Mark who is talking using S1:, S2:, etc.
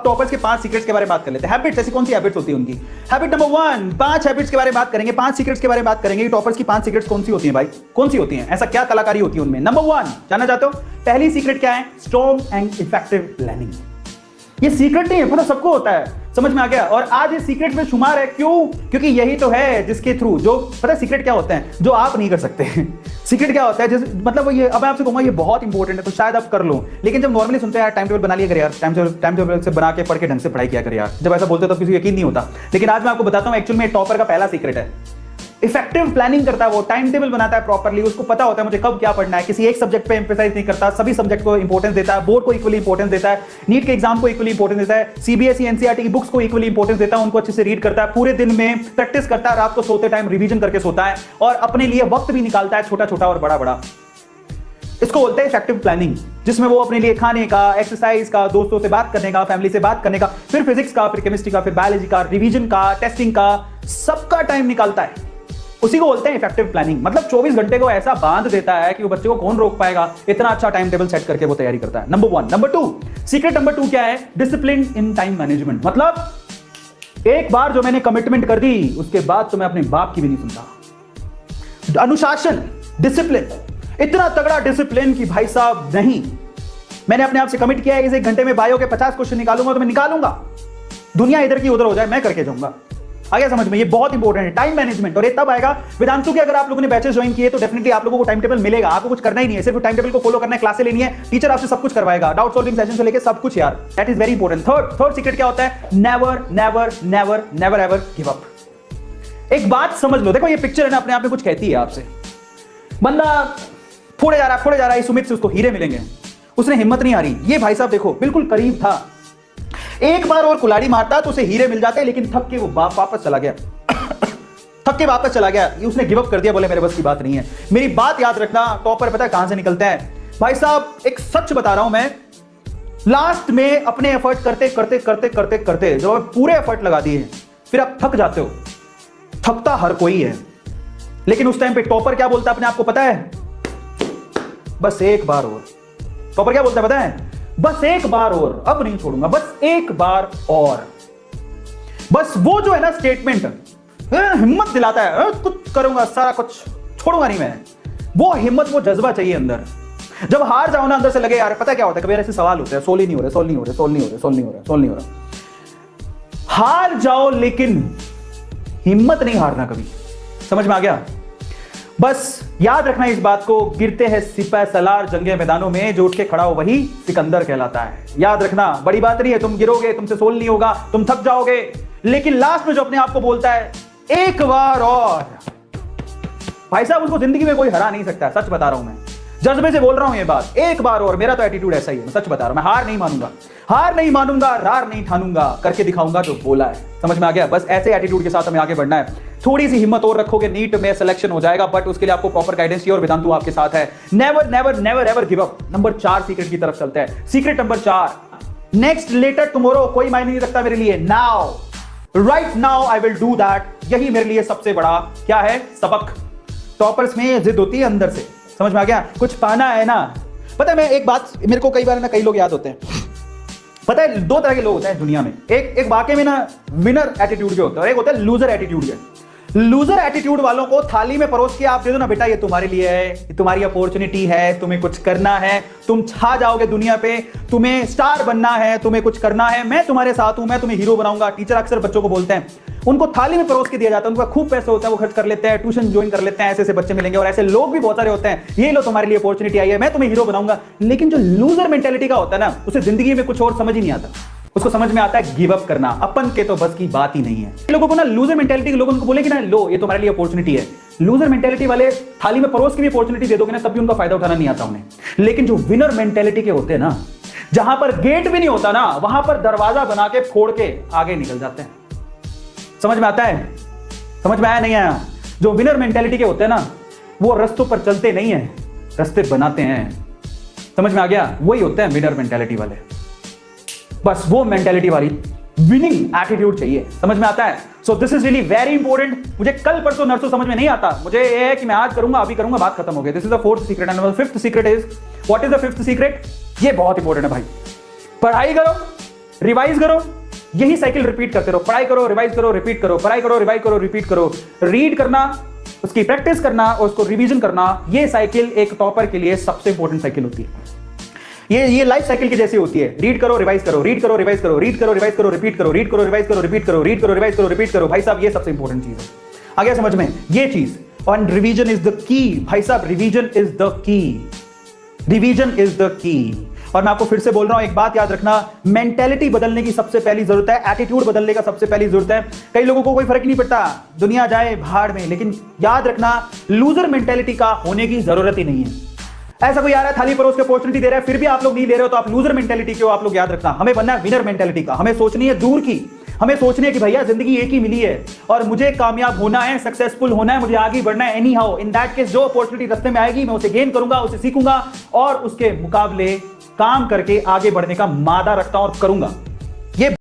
S1: Toppers के 5 secrets के बारे में बात कर लेते हैं। हैबिट्स, ऐसी कौन सी हैबिट्स होती है उनकी? हैबिट नंबर 1, 5 हैबिट्स के बारे में बात करेंगे, 5 सीक्रेट्स के बारे में बात करेंगे। टॉपर्स की 5 सीक्रेट्स कौन सी होती हैं भाई? कौन सी होती हैं? ऐसा क्या कलाकारी होती है उनमें? नंबर 1 जानना चाहते हो? पहली सीक्रेट क्या है? Strong and effective planning. ये सीक्रेट नहीं है, पता सबको होता है, समझ में आ गया? और आज ये सीक्रेट में शुमार है। क्यों? क्योंकि यही तो है जिसके थ्रू, जो पता है सीक्रेट क्या होते हैं जो आप नहीं कर सकते। सीक्रेट क्या होता है जिस मतलब ये, अब मैं आपसे कहूंगा ये बहुत इंपॉर्टेंट है तो शायद आप कर लो, लेकिन जब नॉर्मली सुनते हैं यार टाइम टेबल बना लिया कर यार, टाइम टेबल से बना के पढ़ के ढंग से पढ़ाई किया कर यार, जब ऐसा बोलते तो किसी को यकीन नहीं होता। लेकिन आज मैं आपको बताता हूं एक्चुअल में टॉपर का पहला सीक्रेट है। इफेक्टिव प्लानिंग करता है वो, टाइम टेबल बनाता है प्रॉपर्ली, उसको पता होता है मुझे कब क्या पढ़ना है, किसी एक सब्जेक्ट पे एम्फेसाइज नहीं करता, सभी सब्जेक्ट को इंपॉर्टेंस देता है, बोर्ड को इक्वली इंपॉर्टेंस देता है, नीट के एग्जाम को इक्वली इंपॉर्टेंस देता है, सीबीएसई एनसीईआरटी की बुक्स को इक्वली इंपॉर्टेंस देता है, उनको अच्छे से रीड करता है, पूरे दिन में प्रैक्टिस करता है, रात को सोते टाइम रिवीजन करके सोता है और अपने लिए वक्त भी निकालता है, छोटा छोटा और बड़ा बड़ा। इसको बोलते हैं इफेक्टिव प्लानिंग, जिसमें वो अपने लिए खाने का, एक्सरसाइज का, दोस्तों से बात करने का, फैमिली से बात करने का, फिर फिजिक्स का, फिर केमिस्ट्री का, फिर बायोलॉजी का, रिवीजन का, टेस्टिंग का, सबका टाइम निकालता है। उसी को बोलते हैं इफेक्टिव प्लानिंग। मतलब 24 घंटे को ऐसा बांध देता है कि वो बच्चे को कौन रोक पाएगा, इतना अच्छा टाइम टेबल सेट करके वो तैयारी करता है। नंबर 1। नंबर 2, सीक्रेट नंबर 2 क्या है? Discipline in time management. मतलब एक बार जो मैंने कमिटमेंट कर दी उसके बाद तो मैं अपने बाप की भी नहीं सुनता। अनुशासन, डिसिप्लिन, इतना तगड़ा डिसिप्लिन कि भाई साहब नहीं, मैंने अपने आप से कमिट किया है कि 1 घंटे में बायो के 50 क्वेश्चन निकालूंगा तो मैं निकालूंगा, दुनिया इधर की उधर हो जाए मैं करके जाऊंगा। आ गया समझ में? ये बहुत इंपॉर्टेंट है टाइम मैनेजमेंट। और ये तब आएगा वेदांतु के, अगर आप लोगों ने बैचेस ज्वाइन किए तो डेफिनेटली आप लोगों को टाइम टेबल मिलेगा, आपको कुछ करना ही नहीं है, सिर्फ टाइम टेबल को फॉलो करना है, क्लासें लेनी है, टीचर आपसे सब कुछ करवाएगा, डाउट सॉल्विंग सेशन से लेके सब कुछ यार। That is very important. Third secret क्या होता है? Never never never never ever give up. एक बात समझ लो, देखो ये पिक्चर है ना अपने आप में कुछ कहती है आपसे। बंदा फोड़े जा रहा है, सुमित से उसको हीरे मिलेंगे, उसने हिम्मत नहीं हारी। ये भाई साहब देखो बिल्कुल करीब था, एक बार और कुल्हाड़ी मारता तो उसे हीरे मिल जाते, लेकिन थक के वो वापस चला गया। थक के वापस चला गया, उसने गिव अप कर दिया, बोले मेरे बस की बात नहीं है। मेरी बात याद रखना, टॉपर पता है कहां से निकलते हैं भाई साहब? एक सच बता रहा हूं मैं, लास्ट में अपने एफर्ट करते करते करते करते करते जब आप पूरे एफर्ट लगा दिए फिर आप थक जाते हो। थकता हर कोई है, लेकिन उस टाइम पे टॉपर क्या बोलता है अपने आप को पता है? बस एक बार और। टॉपर क्या बोलता है पता है? बस एक बार और, अब नहीं छोड़ूंगा, बस एक बार और। बस वो जो है ना स्टेटमेंट हिम्मत दिलाता है, कुछ करूंगा, सारा कुछ छोड़ूंगा नहीं मैं। वो हिम्मत, वो जज्बा चाहिए अंदर। जब हार जाओ ना अंदर से लगे यार, पता क्या होता है, कभी ऐसे सवाल होते हैं, सोल्व ही नहीं हो रहे, सोल्व नहीं हो रहे, सोल्व नहीं हो रहे, सोल्व नहीं हो रहा, सोल्व नहीं हो रहा। हार जाओ लेकिन हिम्मत नहीं हारना कभी। समझ में आ गया? बस याद रखना इस बात को, गिरते हैं सिपह सलार जंगे मैदानों में, जो उठ के खड़ा हो वही सिकंदर कहलाता है। याद रखना, बड़ी बात नहीं है, तुम गिरोगे, तुमसे सोल्व नहीं होगा, तुम थक जाओगे, लेकिन लास्ट में जो अपने आप को बोलता है एक बार और, भाई साहब उसको जिंदगी में कोई हरा नहीं सकता। सच बता रहा हूं मैं, जज्बे से बोल रहा हूं ये बात, एक बार और। मेरा तो एटीट्यूड ऐसा ही है, मैं सच बता रहा हूं, मैं हार नहीं मानूंगा, हार नहीं मानूंगा, रार नहीं ठानूंगा, करके दिखाऊंगा जो बोला है। समझ में आ गया? बस ऐसे एटीट्यूड के साथ हमें आगे बढ़ना है। थोड़ी सी हिम्मत और रखोगे, नीट में सिलेक्शन हो जाएगा, बट उसके लिए आपको प्रॉपर गाइडेंस चाहिए और वेदांतु आपके साथ है। Never never never ever give up. Number 4 secret की तरफ चलते हैं। Secret number 4, next later tomorrow, कोई मायने नहीं रखता मेरे लिए, now right now I will do that. यही मेरे लिए सबसे बड़ा क्या है? सबक। टॉपर्स में जिद होती है अंदर से, समझ में आ गया? कुछ पाना है ना। पता है मैं एक बात, मेरे को कई बार ना कई लोग याद होते हैं, पता है 2 तरह के लोग होते हैं दुनिया में। एक वाकई में ना विनर एटीट्यूड के होते हैं और एक होता है लूजर एटीट्यूड के। लूजर एटीट्यूड वालों को थाली में परोस के आप दे दो ना, बेटा ये तुम्हारे लिए है, ये तुम्हारी अपॉर्चुनिटी है, तुम्हें कुछ करना है, तुम छा जाओगे दुनिया पे, तुम्हें स्टार बनना है, तुम्हें कुछ करना है, मैं तुम्हारे साथ हूं, मैं तुम्हें हीरो बनाऊंगा। टीचर अक्सर बच्चों को बोलते हैं, उनको थाली में परोस के दिया जाता है, उनका खूब पैसा होता है, वो खर्च कर लेते हैं, ट्यूशन ज्वाइन कर लेते हैं, ऐसे ऐसे बच्चे मिलेंगे और ऐसे लोग भी बहुत सारे होते हैं। ये लो तुम्हारे लिए अपॉर्चुनिटी आई है, मैं तुम्हें हीरो बनाऊंगा। लेकिन जो लूजर मेंटेलिटी का होता है ना, उसे जिंदगी में कुछ और समझ ही नहीं आता, उसको समझ में आता है गिव अप करना। अपन के तो बस की बात ही नहीं है। लोगों को ना लूजर मेंटेलिटी के लोगों को बोले कि ना लो ये तुम्हारे लिए अपॉर्चुनिटी है। लूजर मेंटेलिटी वाले थाली में परोस के भी अपॉर्चुनिटी दे दोगे ना, तब भी उनका फायदा उठाना नहीं आता उन्हें। लेकिन जो विनर मेंटेलिटी के होते हैं ना, जहां पर गेट भी नहीं होता ना, वहां पर दरवाजा बना के फोड़ के आगे निकल जाते हैं। समझ में आता है? समझ में आया नहीं आया? जो विनर मेंटेलिटी के होते हैं ना, वो रस्तों पर चलते नहीं है, रस्ते बनाते हैं। समझ में आ गया? वही होते हैं विनर मेंटेलिटी वाले। बस वो मेंटेलिटी वाली विनिंग एटीट्यूड चाहिए। समझ में आता है? So this is really very important. मुझे कल परसों नरसों समझ में नहीं आता, मुझे ये है कि मैं आज करूंगा, अभी करूंगा, बात खत्म हो गई। This is the 4th secret and 5th secret is, what is the 5th secret? ये बहुत इंपॉर्टेंट है भाई। पढ़ाई करो, रिवाइज करो, यही साइकिल रिपीट करते रहो, पढ़ाई करो, रिवाइज करो, रिपीट करो, पढ़ाई करो, रिवाइज करो, रिपीट करो, रीड करना, उसकी प्रैक्टिस करना और उसको रिवीजन करना, ये साइकिल एक टॉपर के लिए सबसे इंपॉर्टेंट साइकिल होती है। ये लाइफ साइकिल की जैसी होती है। रीड करो, रिवाइज करो, रीड करो, रिवाइज करो, रीड करो, रिवाइज करो, रिपीट करो, रीड करो, रिवाइज करो, रिपीट करो, रीड करो, रिवाइज करो, रिपीट करो। भाई साहब ये सबसे इंपॉर्टेंट चीज है। आ गया समझ में ये चीज? और रिवीजन इज द की भाई साहब, revision is the key, revision is the key. और मैं आपको फिर से बोल रहा हूं, एक बात याद रखना, मेंटेलिटी बदलने की सबसे पहली जरूरत है, एटीट्यूड बदलने का सबसे पहली जरूरत है। कई लोगों को कोई फर्क नहीं पड़ता, दुनिया जाए भाड़ में, लेकिन याद रखना लूजर मेंटेलिटी का होने की जरूरत ही नहीं है। ऐसा कोई आ रहा है थाली परोस के अपॉर्चुनिटी दे रहा है, फिर भी आप लोग नहीं ले रहे हो, तो आप लूजर मेंटेलिटी के हो। आप लोग याद रखना, हमें बनना है विनर मेंटेलिटी का। हमें सोचनी है दूर की, हमें सोचनी है कि भैया जिंदगी एक ही मिली है और मुझे कामयाब होना है, सक्सेसफुल होना है, मुझे आगे बढ़ना है any how. In that case जो अपॉर्चुनिटी रास्ते में आएगी मैं उसे गेन करूंगा, उसे सीखूंगा और उसके मुकाबले काम करके आगे बढ़ने का मादा रखता हूं और करूंगा।